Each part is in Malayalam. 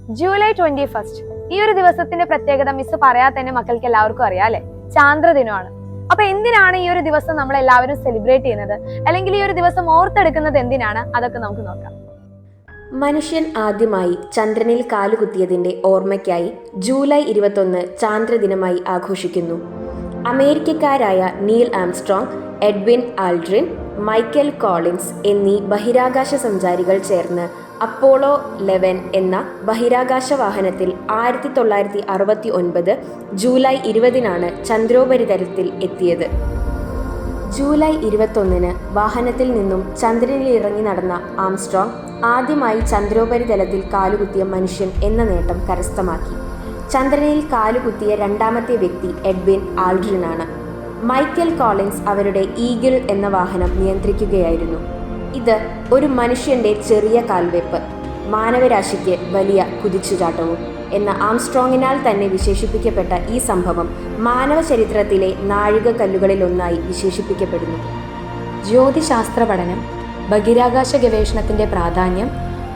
ജൂലൈ 21 ഈ ഒരു ദിവസത്തിന്റെ പ്രത്യേകത മിസ് പറയാതെ തന്നെ മക്കൾക്ക് എല്ലാവർക്കും അറിയാം അല്ലെ? ചാന്ദ്രദിനമാണ്. അപ്പൊ എന്തിനാണ് ഈ ഒരു ദിവസം നമ്മൾ എല്ലാവരും സെലിബ്രേറ്റ് ചെയ്യുന്നത്, അല്ലെങ്കിൽ ഈ ഒരു ദിവസം ഓർത്തെടുക്കുന്നത് എന്തിനാണ്? അതൊക്കെ നമുക്ക് നോക്കാം. മനുഷ്യൻ ആദ്യമായി ചന്ദ്രനിൽ കാലുകുത്തിയതിന്റെ ഓർമ്മയ്ക്കായി ജൂലൈ 21 ചാന്ദ്രദിനമായി ആഘോഷിക്കുന്നു. അമേരിക്കക്കാരായ Neil Armstrong, Edwin Aldrin, Michael Collins എന്നീ ബഹിരാകാശ സഞ്ചാരികൾ ചേർന്ന് അപ്പോളോ 11 എന്ന ബഹിരാകാശ വാഹനത്തിൽ 1969 ജൂലൈ 20 ചന്ദ്രോപരിതലത്തിൽ എത്തിയത്. ജൂലൈ 21 വാഹനത്തിൽ നിന്നും ചന്ദ്രനിൽ ഇറങ്ങി നടന്ന ആംസ്ട്രോങ് ആദ്യമായി ചന്ദ്രോപരിതലത്തിൽ കാലുകുത്തിയ മനുഷ്യൻ എന്ന നേട്ടം കരസ്ഥമാക്കി. ചന്ദ്രനിൽ കാലുകുത്തിയ രണ്ടാമത്തെ വ്യക്തി എഡ്വിൻ ആൽഡ്രിനാണ്. മൈക്കൽ കോളിൻസ് അവരുടെ ഈഗിൾ എന്ന വാഹനം നിയന്ത്രിക്കുകയായിരുന്നു. ഇത് ഒരു മനുഷ്യന്റെ ചെറിയ കാൽവെപ്പ്, മാനവരാശിക്ക് വലിയ കുതിച്ചുചാട്ടവും എന്ന ആംസ്ട്രോങ്ങിനാൽ തന്നെ വിശേഷിപ്പിക്കപ്പെട്ട ഈ സംഭവം മാനവ ചരിത്രത്തിലെ നാഴികക്കല്ലുകളിലൊന്നായി വിശേഷിപ്പിക്കപ്പെടുന്നു. ജ്യോതിശാസ്ത്ര പഠനം, ബഹിരാകാശ ഗവേഷണത്തിന്റെ പ്രാധാന്യം,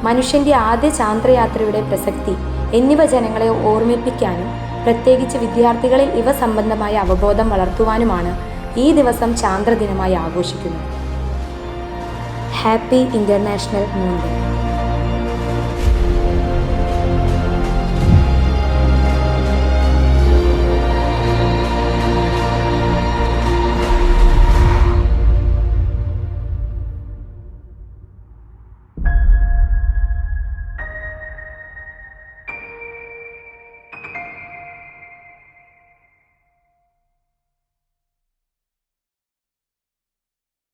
മനുഷ്യന്റെ ആദ്യ ചാന്ദ്രയാത്രയുടെ പ്രസക്തി എന്നിവ ജനങ്ങളെ ഓർമ്മിപ്പിക്കാനും പ്രത്യേകിച്ച് വിദ്യാർത്ഥികളിൽ ഇവ സംബന്ധമായ അവബോധം വളർത്തുവാനുമാണ് ഈ ദിവസം ചാന്ദ്രദിനമായി ആഘോഷിക്കുന്നത്. Happy international moon day.